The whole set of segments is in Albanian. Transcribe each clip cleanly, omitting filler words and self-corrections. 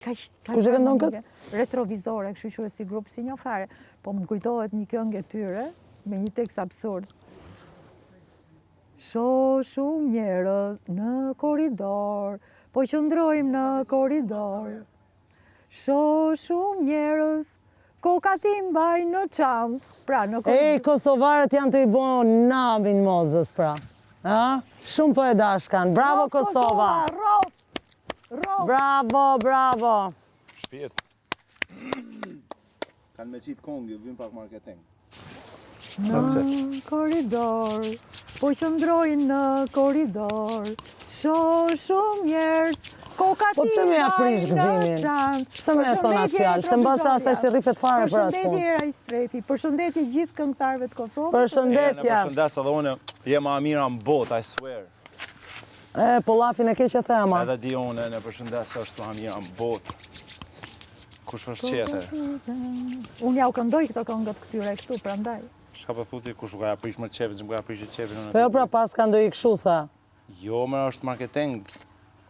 Kush e këndon këtë? Retrovizore, kështu që si grup si një fare. Po më kujtohet një këngë e tyre me një tekst absurd. Shoh shumë njerëz në korridor, po qëndrojmë në korridor. Shoh shumë njerëz, koka ti mbajnë në çantë. Pra, në korridor. Kosovarët janë të i bo navin Mozës, pra. Shumë po e dashkan. Bravo, Kosova! Rof! Bravo! Shpirt. Kanë me qitë kongë, vim pak marketing. Në korridor, po qëndrojnë në korridor. Shoh shumë njerëz, koka ti Po pse me ja prish mbajnë në gëzimin? çantë. Pse me e thon atë fjalë? Se mbas asaj si rrifet fare për atë punë. Përshëndetje Era i Strefi, përshëndetje gjithë këngëtarëve të Kosovës. Përshëndetje. Përshëndes edhe unë, jem ma mira në botë, I swear. Po llafin e keq e thema. Edhe di unë, në përshëndes është ma mira në botë. Kush është qete? Unë ja u këndoj këto këngët këtyre këtu, prandaj. Shka për thuti, kush u ka ja prish më qepin, që më ka ja prish qepin. Po jo pra pas ka ndoj i këshu, tha. Jo, më është marketing.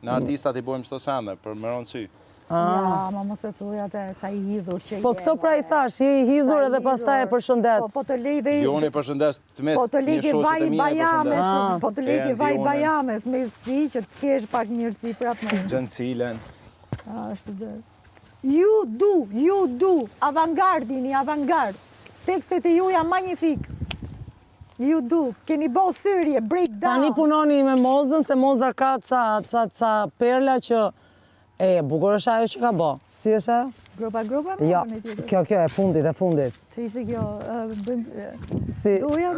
Në artistat i bojmë qëto sende, për më ronë sy. Ja, ma mos e thuj atë sa i hidhur që je. Po këto pra i thash, je i hidhur edhe pastaj e përshëndet. Po të lej veri... Jo, unë i përshëndes të metë, Po të një legi shoqet vaj e mija i bajames, përshëndes. po të legi vaj bajames, me si që të kesh pak njërsi prapë me. Gjëncilen. Ashtë dhe. Ju du, avangardini, avangard. Tekstet e ju janë magnifik. Ju du, keni bo thyrje, breakdown. Tani punoni me Mozën, se Moza ka ca perla që... bukur është ajo që ka bo. Si është ajo? Gropa, Jo, kjo e fundit. Që ishte kjo, Si... doja.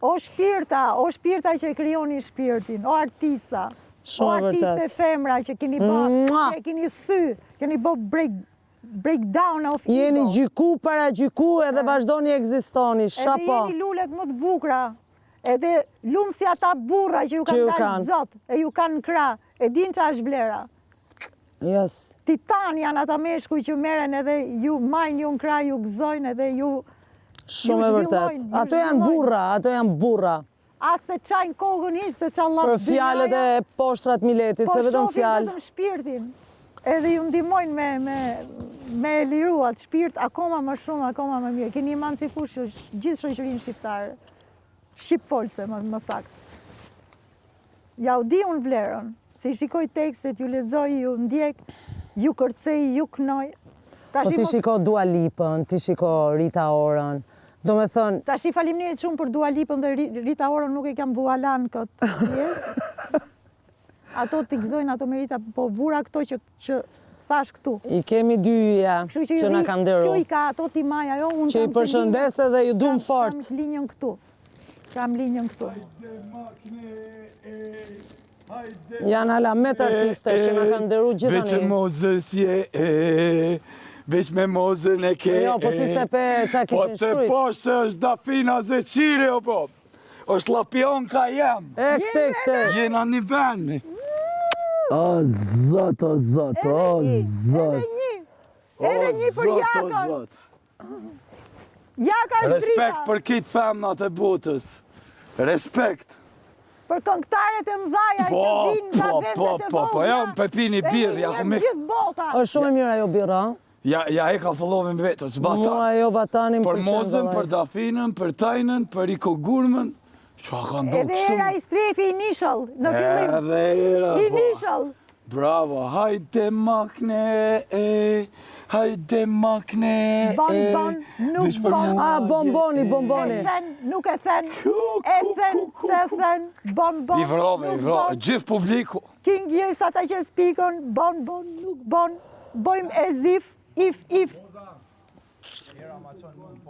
O shpirta që e kryoni shpirtin, o artista. O artiste femra që keni bo, që keni keni bo breakdown of ego. Jeni gjyku para gjyku edhe vazhdoni ekzistoni, shapo. Edhe jeni lullet më të bukra, edhe lumë si ata burra që ju kanë dalë zot, e ju kanë krah, e din që është vlera. Yes. Titan janë ata meshkuj që meren edhe ju majnë, ju në krah, ju gëzojnë edhe ju... Shumë e vërtet. Ato janë burra. As se qajnë kogën hiq, se qa lafë për fjalët e poshtrat Miletit, se vetëm fjalë. Po shofin vetëm shpirtin. Edhe ju ndihmojnë me liruat shpirt, akoma më shumë, akoma më mirë. Keni emancipuar gjithë shoqërinë shqiptare. Shqipfolse, më saktë. Ja u di unë vlerën. Si shikoj tekstet, ju lexoj, ju ndjek, ju kërcej, ju kënoj. Po ti shiko Dua Lipën, ti shiko Rita Orën. Do me thënë... Tash i faleminderit shumë për Dua Lipën dhe Rita Orën nuk e kam vualan këtë pjesë. Ato t'i gëzojnë ato me Rita, po vura këto që thash këtu. I kemi dyja që na kanë nderu. Kjo i ka ato ti maja, jo, unë që i përshëndes dhe ju dum fort. Kam linjën këtu. Janë ala met artiste që na kanë nderu gjithani. Veç Mozës je veç me Mozën e ke Jo, po ti se pe qa kishin shkrujt. Po të poshtë është Dafina Zeqiri, o po. është lapionka jem. Këtë. Jena një veni. O zot, o zot, o zot. Edhe një për Jakën. Jaka është drita. Respekt për kitë femnat e botës. Respekt. Për këngëtarët e mdhaja që vinë nga vendet e vogla. Po, jam pepini birë. Gjithë bota. është shumë e mirë ajo birra. Ja e ka follovin vetës, bata. Mua ajo batanin për Mozën, për Dafinën, për Tajnën, për Iko Gurmën. Qa ka ndodhë Edhe Era i Strefi Initial, në fillim. Edhe Era, po. Initial. Bravo, hajde makne, hajde makne. Bon, nuk bon. Bomboni. E then, nuk e then. E then, se then, bon. I vrove, gjithë publiku. King jes ata që spikon, bon, nuk bon. Bojmë e zif, if.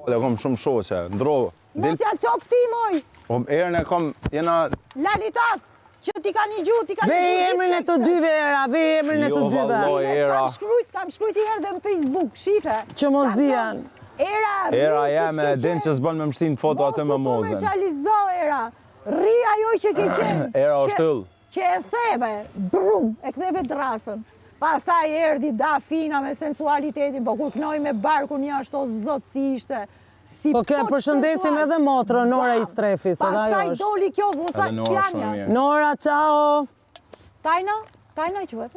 Dhe kom shumë shoqe, ndrovë. Mos ja qok ti, moj. Erën e kom, jena... Lalitat, që ti ka një gjuhë, ti ka një gjuhë. Ve emrin e të dyve, Era, ve emrin e të dyve. Jo, valloj, Era. Kam shkrujt i herë dhe në Facebook, shife. Që mos zijan. Era jeme, din që s'bën me mështin foto atë me Mozën. Mos u komercializo, Era. Ri ajo që ke qenë. Era është tëllë. Që e thebe, brum, e ktheve drasën. Pastaj erdi Dafina me sensualitetin, po kur knoj me barkun një ashtu zot si ishte. Si Po ke përshëndesim edhe motrën, Nora i Strefi, se dhe ajo Pastaj është. doli kjo vusa Edhe Nora shumë Fjanja. mirë. Nora, ciao! Tajna? Tajna i quhet?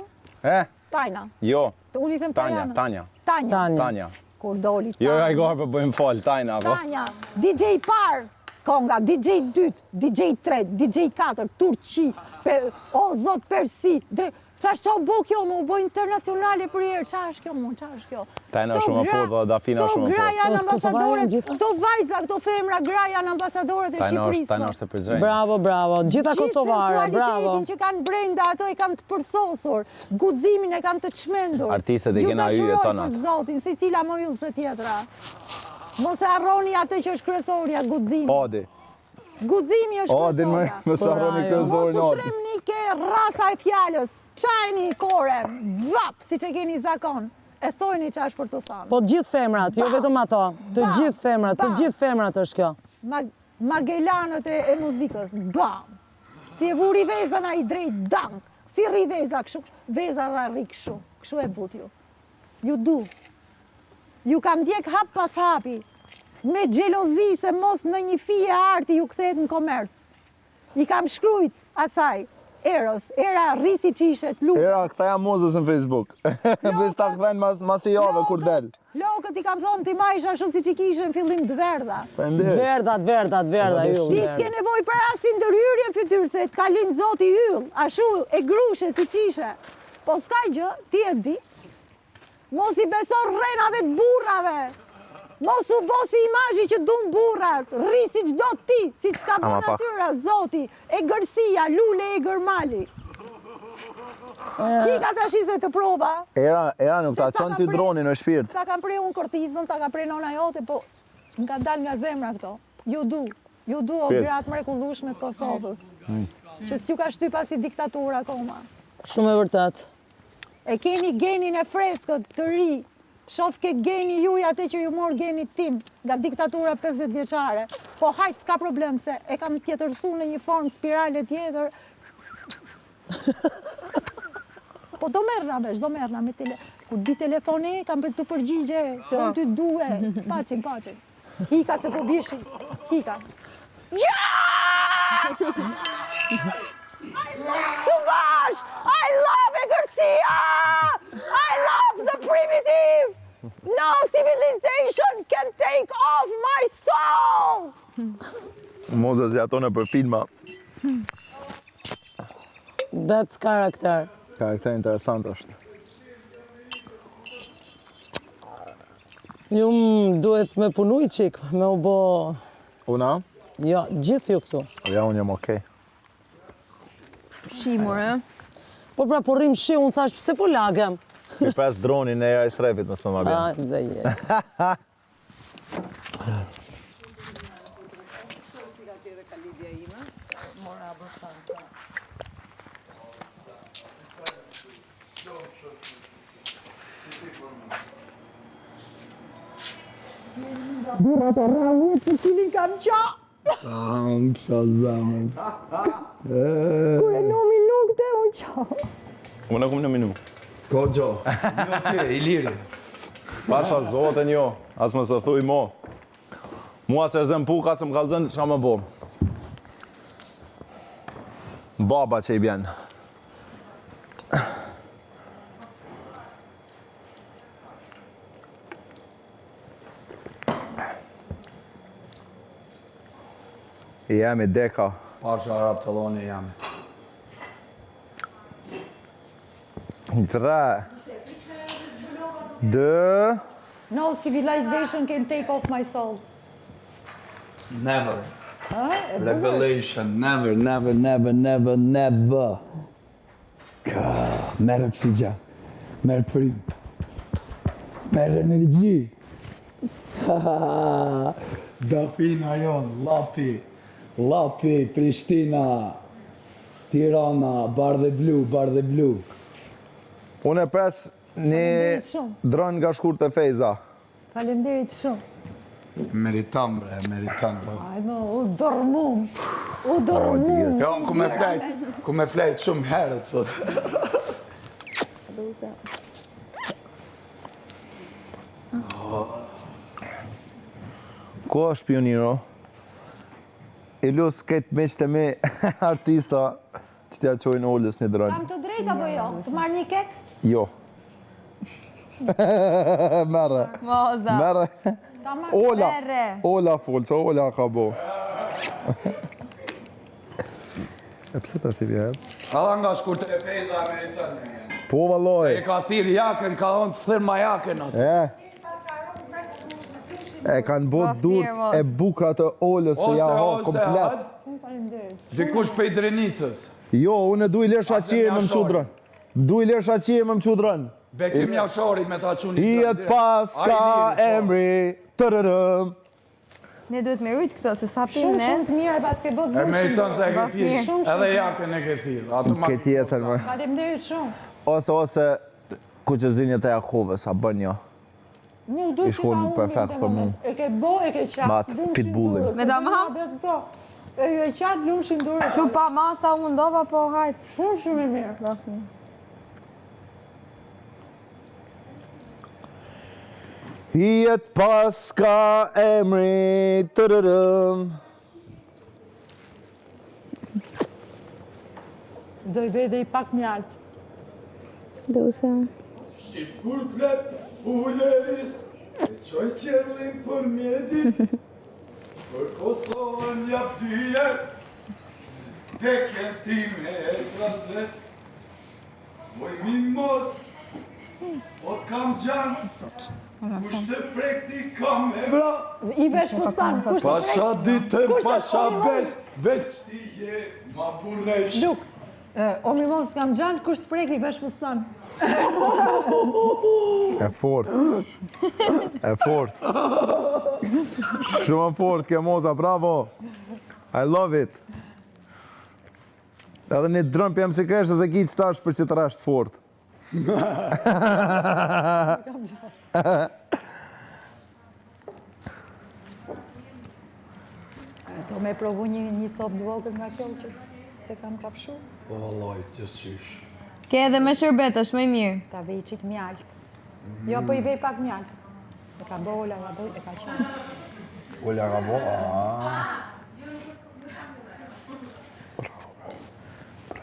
Tajna. Jo, Unë i them Tajana. Tanja. Tanja. Kur doli Jo, Tanja. ai gorë për bëjmë fal, Tajna, po. Tanja. DJ par, konga, DJ 2, DJ 3, DJ 4, Turqi, o zot Persi, sa është qa bo kjo, mu bo internacionale për herë, qa është kjo mu, qa është kjo? Tajna shumë e fortë dhe Dafina shumë e Këto gra fortë. janë Po, këto ambasadorët, gjitha? këto vajza, këto femra gra janë ambasadorët e Shqipërisë. Tajna është e përzrenjë. Bravo, bravo. Gjitha kosovare, bravo. Sensualitetin që kanë brenda, ato e kam të përsosur, guximin e kam të çmendur. Artistët e kena yje tonat. Ju dashuroj për Zotin, si cila më yll se tjetra. Mos e harroni atë që është kryesorja, guximi. Odi. Guximi është kryesorja. Më sa roni ajo. Mos kryesorin u Odi. tremni ke rasa e fjalës. Qajni kore, vap, si që keni zakon. E thojni që është për të thënë. Po të gjithë femrat, jo vetëm ato. Të Bam, gjithë femrat, të bam. gjithë femrat është kjo. Magellanët e muzikës, bam! Si e vuri vezën a i drejt, dank! Si rri veza këshu, veza dha rri këshu e but ju. Ju du. Ju kam djek hap pas hapi, me gjelozi se mos në një fije arti ju kthehet në komerc. I kam shkrujt asaj, Eros, era rrisi qishet, lupa. Era, këta jam muzës në Facebook. Veç ta këthen mas i jave kur del. Lokët i kam thonë ti ma isha ashtu si që kishe në fillim dverda. Dverda, yll. Ti s'ke nevoj për as ndërhyrje fytyrë, se t'ka linë zoti yll, ashu e grushe si qishe. Po s'ka gjë, ti e di. Mos i beso rrenave të burrave. Mos u bo si imazhi që dun burrat, rri si çdo ti, si që ka bo Ama pa. natyra, zoti, e gërsia, lule e gërmali. Kika tash se të prova. Era nuk ta Se sa qënë ka ty pre- dronin në shpirt. Sa kam prej unë kortizën, ta ka prej nona jote, po nga dal nga zemra këto. Ju du o Shpirt. gratë mrekullueshme të Kosovës. Që s'ju ka shty pasi diktatura akoma. Shumë e vërtet. E keni genin e freskët të ri. Shof ke geni juj atë që ju mor genit tim nga diktatura 50 vjeçare. Po hajt, s'ka problem se e kam tjetërsu në një formë spirale tjetër. Po do merrna vesh, do merrna me kur di telefone kam për të përgjigje, se unë ty duhe. Paqin. Hika se po bjeshi. Hika. Ja! Subash! I love e Garcia! I love the primitive! No civilization can take off my soul! Muzës që ato në për filma. That's character. Karakter interesant është. Ju duhet me punu i qik, me u bo... Una? Jo, gjithë ju këtu. Ja, unë jam okej. Shimur, e? Po pra, po rrim shi, unë thash, pse po lagem? Mi pres dronin e i strefit, mësë më bjen. Ah, dhe je. Burrat e rralljet për cilin kam qa! Kur e nomi nuk të unë qa! Unë kom në minu. S'ko gjo. I liri. Pasha zotën jo, as më së thuj mo. Mua se rëzën puka, që më kalëzën, që ka më bo? Baba që i bjen. Jemi deka. Pasha Arab Talloni jam. 3, 2, No civilization can take off my soul. Never. E Revelation. Never. Merë oxigjen. Merë prim. Merë energji. Dafina jonë, Lapi, Prishtina, Tirana, Bardhe Blu. Unë e pres një Faleminderit shumë. dron nga shkurt e Fejza. Faleminderit shumë. Meritam, meritam. Aj më, u dërmum. Jo, ku me flejt shumë herët sot. Ko shpioniro? I lus këtë meqët e me artista që t'ja qojnë Olës një drënë. Kam të drejtë apo jo? Të marrë një kek? Jo. Merre. Moza. Merre. Ta marrë. Ola. Merre. Ola folë, që Ola ka bo. E pëse të është i vjetë? Alla nga shkurtë e peza Amerikanë. Po, valoj. E ka thirë jakën, ka thonë të thirë ma jakën atë. E kanë bot dur e bukra të Olës se ja ha komplet. Dikush pej Drenicës. Jo, unë du i lërë shaqirë më më qudrën. Du i lërë shaqirë më më qudrën. Bekim Jashori me ta quni. Ijet pas ka emri, tërërëm. Ne duhet me rujtë këto, se sa pimë Shumë ne. shumë të mirë pas ke bot E me i tënë se e ke Baf mirë. thirë. Edhe jakën e ke thirë. Këtë jetën, më. Faleminderit shumë. Ose, ku që zinjët e Jakove, sa bën jo. Nuk duhet I shkon perfekt për mu. E ke bo, e ke qatë. Matë, pitbullin. Me ta mam? E ke qatë lumshin durë. Shu pa masa u mundova, po hajtë. Shumë shumë e mirë. Hijet pas ka emri, tërërëm. Do i vede i pak mjaltë. Kur plep ulleris, e qoj qërlim për mjedis, për Kosovën jap tyje, deken time e kraslet, moj mimos, o t'kam gjanë, kush të prekti kam e vra, I vesh fustan. Kush të pasha ditën, Kush të pasha prekti? bes, veç ti je ma burnesh. Luk, o mi mos kam gjanë, kush të prek i vesh fustan. E fort. E fort. Shumë fort, ke moza, bravo. I love it. Edhe një drëm për jam si kreshtë se ki që tash për që të rashtë fort. Do me provu një copë dvogër nga kjo që se kam kafshu. O, vallaj, qësë qysh. Ke edhe me shërbet, është më mirë. Ta vej qik mjaltë. Jo, po i vej pak mjaltë. E ka bo, ola, ka bo, e ka qanë. Ola ka bo,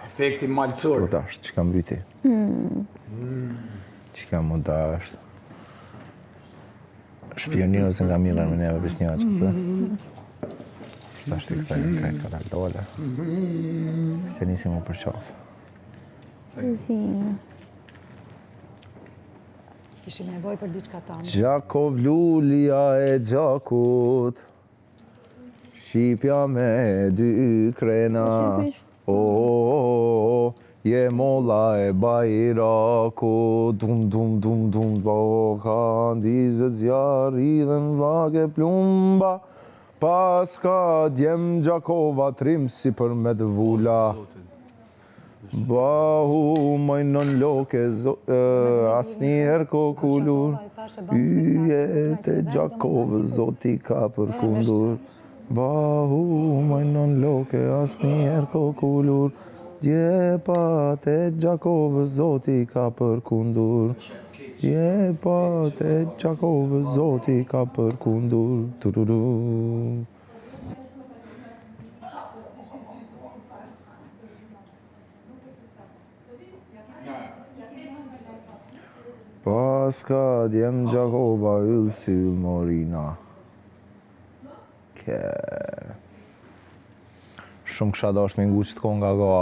Efekti malësor. Po dasht, që kam briti? Që kam më dasht? Shpionirës nga mirën me neve bis një që këtë. Shtasht i këtë një kaj ka dalë dole. Se nisi mu për qafë. Kishim nevoj për diçka tamë. Gjakov lulja e gjakut, Shqipja me dy krena, je molla e bajrakut, dum dum dum dum, Balkan dizet zjarë, idhen vake plumba, pas ka djem Gjakova trim si për me të vula. Bahu majnon loke, asnjëherë kokulur, yjet e Gjakovë, zoti ka përkundur. Bahu majnon loke, asnjëherë kokulur, djepat e Gjakovë, zoti ka përkundur. Djepat e Gjakovë, zoti ka përkundur. Tururu. Paska djem Gjakova yll si yll Morina. Shumë kësha dash me ngu që t'ko nga ga.